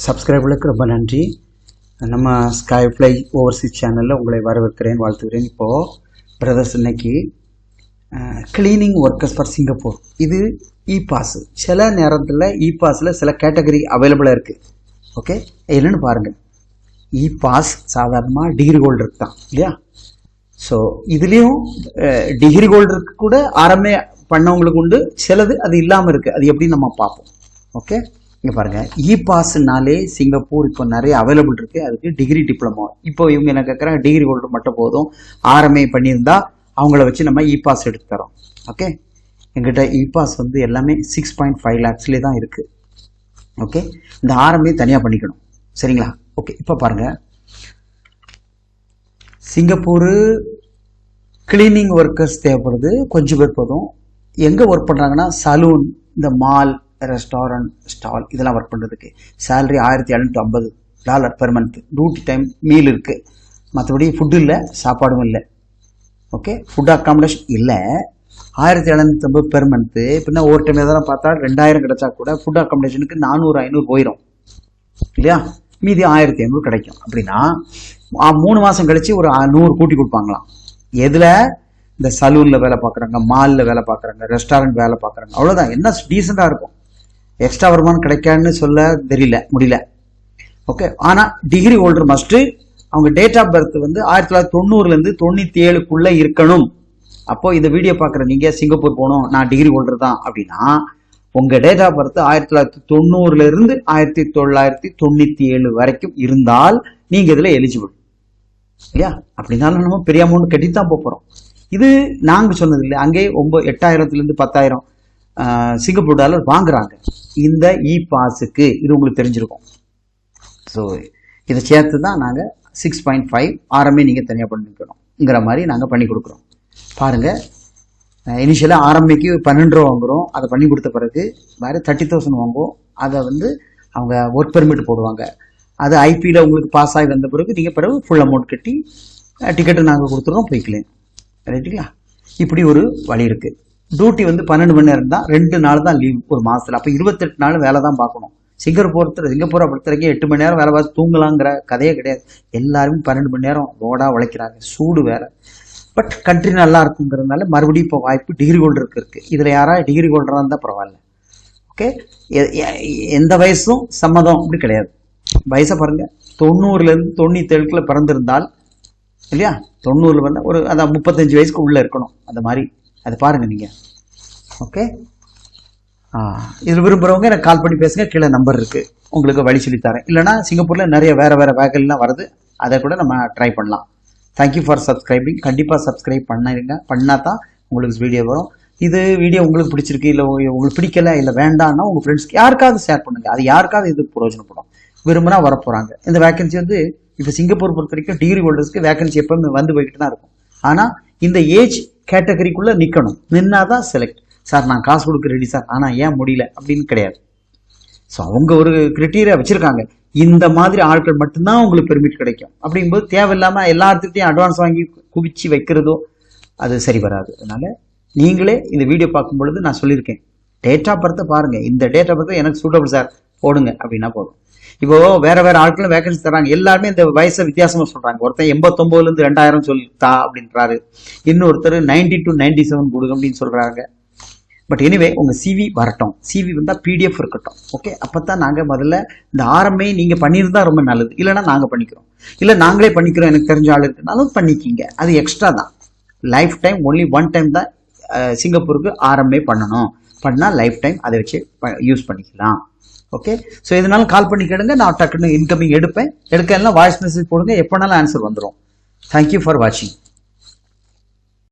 சப்ஸ்கிரைபர்களுக்கு ரொம்ப நன்றி. நம்ம ஸ்கைஃப்ளை ஓவர்சீஸ் சேனலில் உங்களை வரவேற்கிறேன், வாழ்த்துக்கிறேன். இப்போது பிரதர்ஸ் இன்னைக்கு கிளீனிங் ஒர்க்கர்ஸ் ஃபார் சிங்கப்பூர், இது இ பாஸ். சில நேரத்தில் இ பாஸில் சில கேட்டகரி அவைலபிளாக இருக்குது. ஓகே, என்னென்னு பாருங்கள். இ பாஸ் சாதாரணமாக டிகிரி ஹோல்டருக்கு தான் இல்லையா? ஸோ இதுலேயும் டிகிரி ஹோல்டருக்கு கூட ஆரம்பமே பண்ணவங்களுக்கு உண்டு, சிலது அது இல்லாமல் இருக்குது. அது எப்படின்னு நம்ம பார்ப்போம். ஓகே, இங்கே பாருங்கள். இ பாஸ்னாலே சிங்கப்பூர் இப்போ நிறைய அவைலபிள் இருக்குது. அதுக்கு டிகிரி டிப்ளமோ. இப்போ இவங்க என்ன கேட்குறாங்க, டிகிரி ஹோல்டர் மட்டும் போதும், ஆர்எம்ஏ பண்ணியிருந்தா அவங்கள வச்சு நம்ம இ பாஸ் எடுத்து தரோம். ஓகே, எங்கிட்ட இ பாஸ் வந்து எல்லாமே 6.5 lakhsலேயே தான் இருக்குது. ஓகே, இந்த ஆர்எம்ஏ தனியாக பண்ணிக்கணும், சரிங்களா? ஓகே, இப்போ பாருங்கள். சிங்கப்பூர் கிளீனிங் ஒர்க்கர்ஸ் தேவைப்படுது, கொஞ்சம் பேர் போதும். எங்கே ஒர்க் பண்ணுறாங்கன்னா சலூன், இந்த மால், ரெஸ்டாரண்ட், ஸ்டால், இதெல்லாம் ஒர்க் பண்ணுறதுக்கு. Salary $1750 per month. Duty time, meal இருக்குது. மற்றபடி ஃபுட்டு இல்லை, சாப்பாடும் இல்லை. ஓகே, ஃபுட் அக்காமடேஷன் இல்லை. 1750 பெர் மந்த்து. பின்னா ஓவர் டைம் எதாவது பார்த்தா 2000 கிடைச்சா கூட ஃபுட் அக்காமடேஷனுக்கு 400-500 போயிடும் இல்லையா? மீதி 1500 கிடைக்கும். அப்படின்னா 3 மாதம் கழிச்சு ஒரு 100 கூட்டி கொடுப்பாங்களாம். எதில்? இந்த சலூனில் வேலை பார்க்குறாங்க, மாலில் வேலை பார்க்குறாங்க, ரெஸ்டாரண்ட் வேலை பார்க்குறாங்க. அவ்வளோதான். என்ன டீசெண்டாக இருக்கும். எக்ஸ்ட்ரா வருமானம் கிடைக்கான்னு சொல்ல முடியல. ஓகே, ஆனால் டிகிரி ஹோல்டர் மஸ்ட்டு. அவங்க டேட் ஆஃப் பர்த் வந்து 1990லேருந்து 97க்குள்ளே இருக்கணும். அப்போ இந்த வீடியோ பார்க்குற நீங்கள் சிங்கப்பூர் போகணும், நான் டிகிரி ஹோல்டர் தான் அப்படின்னா உங்கள் டேட் ஆஃப் பர்த் 1990லேருந்து 1997 வரைக்கும் இருந்தால் நீங்கள் இதில் எலிஜிபிள் இல்லையா? அப்படின்னாலும் நம்ம பெரிய அமௌண்ட் கட்டி தான் போகிறோம். இது நாங்கள் சொன்னது இல்லை. அங்கே 8,000லேருந்து 10,000 சிங்கப்பூர் டாலர் வாங்குறாங்க இந்த இ பாஸுக்கு. இது உங்களுக்கு தெரிஞ்சிருக்கும். ஸோ இதை சேர்த்து தான் நாங்கள் 6.5 ஆர்எம்ஏ நீங்கள் தனியாக பண்ணிக்கணுங்கிற மாதிரி நாங்கள் பண்ணி கொடுக்குறோம். பாருங்கள், இனிஷியலாக ஆர்எம்ஏக்கு 12 ரூபா வாங்குகிறோம். அதை பண்ணி கொடுத்த பிறகு வேறு 30,000 வாங்குவோம். அதை வந்து அவங்க ஒர்க் பெர்மிட் போடுவாங்க. அது ஐபியில் உங்களுக்கு பாஸ் ஆகி வந்த பிறகு நீங்கள் பிறகு ஃபுல் அமௌண்ட் கட்டி டிக்கெட்டு நாங்கள் கொடுத்துருவோம், போய்க்கலாம். ரைட்டுங்களா? இப்படி ஒரு வழி இருக்குது. டியூட்டி வந்து 12 மணி நேரம் தான், 2 நாள் தான் லீவ் ஒரு மாதத்தில். அப்போ 28 நாள் வேலை தான் பார்க்கணும். சிங்கப்பூரை பொறுத்தவரைக்கும் 8 மணி நேரம் வேலை பார்த்து தூங்கலாங்கிற கதையே கிடையாது. எல்லாருமே 12 மணி நேரம் ரோடாக உழைக்கிறாங்க. சூடு வேலை. பட் கண்ட்ரி நல்லா இருக்குங்கிறதுனால மறுபடியும் இப்போ வாய்ப்பு டிகிரி ஹோல்டருக்கு இருக்குது. இதில் யாராவது டிகிரி ஹோல்டராக இருந்தால் பரவாயில்ல. ஓகே, எந்த வயசும் சம்மதம் அப்படி கிடையாது. வயசை பாருங்கள். 90லேருந்து 97க்குள்ள பிறந்திருந்தால் இல்லையா, 90 வந்து ஒரு அதான் 35 வயசுக்கு உள்ளே இருக்கணும். அந்த மாதிரி அதை பாருங்கள் நீங்கள். ஓகே, இதில் விரும்புகிறவங்க எனக்கு கால் பண்ணி பேசுங்க. கீழே நம்பர் இருக்குது, உங்களுக்கு வழி சொல்லித்தரேன். இல்லைனா சிங்கப்பூரில் நிறைய வேறு வேகன்லாம் வருது, அதை கூட நம்ம ட்ரை பண்ணலாம். Thank you for subscribing. கண்டிப்பாக சப்ஸ்கிரைப் பண்ணிடுங்க, பண்ணால் தான் உங்களுக்கு வீடியோ வரும். இது வீடியோ உங்களுக்கு பிடிச்சிருக்கு, இல்லை உங்களுக்கு பிடிக்கல, இல்லை வேண்டாம்னா உங்கள் ஃப்ரெண்ட்ஸ்க்கு யாருக்காவது ஷேர் பண்ணுங்கள். அது யாருக்காவது இது பிரயோஜனப்படும். விரும்பினா வரப்போகிறாங்க. இந்த வேகன்சி வந்து இப்போ சிங்கப்பூர் பொறுத்த வரைக்கும் டிகிரி ஹோல்டர்ஸ்க்கு வேகன்சி எப்பவுமே வந்து போய்கிட்டு தான் இருக்கும். ஆனால் இந்த ஏஜ் கேட்டகரிக்குள்ளே நிற்கணும். நின்னா தான் செலக்ட். சார் நான் காசு கொடுக்க ரெடி சார், ஆனால் ஏன் முடியல அப்படின்னு கிடையாது. ஸோ அவங்க ஒரு கிரிட்டீரியா வச்சுருக்காங்க. இந்த மாதிரி ஆட்கள் மட்டும்தான் உங்களுக்கு பெர்மிட் கிடைக்கும். அப்படிங்கும்போது தேவையில்லாமல் எல்லாத்துக்கிட்டையும் அட்வான்ஸ் வாங்கி குவிச்சு வைக்கிறதோ அது சரி வராது. அதனால் நீங்களே இந்த வீடியோ பார்க்கும் பொழுது நான் சொல்லியிருக்கேன், டேட் ஆஃப் பர்த்தை பாருங்கள். இந்த டேட் ஆஃப் பர்த்தை எனக்கு சூட்டபிள் சார் போடுங்க அப்படின்னா போதும். இப்போ வேற ஆட்களும் வேகன்சி தராங்க. எல்லாருமே இந்த வயசை வித்தியாசமாக சொல்கிறாங்க. ஒருத்தர் 89லேருந்து 2000 சொல்லித்தா அப்படின்றாரு. இன்னொருத்தர் 90 to 97 கொடுங்க அப்படின்னு சொல்கிறாங்க. பட் எனிவே உங்கள் சிவி வரட்டும். சிவி வந்தால் பிடிஎஃப் இருக்கட்டும். ஓகே, அப்போ தான் நாங்கள் முதல்ல இந்த ஆர்எம்ஐ நீங்கள் பண்ணியிருந்தா ரொம்ப நல்லது. இல்லைனா நாங்கள் பண்ணிக்கிறோம், இல்லை நாங்களே பண்ணிக்கிறோம், எனக்கு தெரிஞ்ச ஆள் இருக்குனாலும் பண்ணிக்கிங்க. அது எக்ஸ்ட்ரா தான். லைஃப் டைம் ஒன்லி 1 டைம் தான் சிங்கப்பூருக்கு ஆர்எம்ஐ பண்ணணும். பண்ணால் லைஃப் டைம் அதை வச்சு யூஸ் பண்ணிக்கலாம். ஓகே, ஸோ இதனால கால் பண்ணி கேளுங்க. நான் டக்குன்னு இன்கமிங் எடுப்பேன். எடுக்கலாம் வாய்ஸ் மெசேஜ் போடுங்க, எப்போனாலும் ஆன்சர் வந்துடும். தேங்க்யூ ஃபார் வாட்சிங்.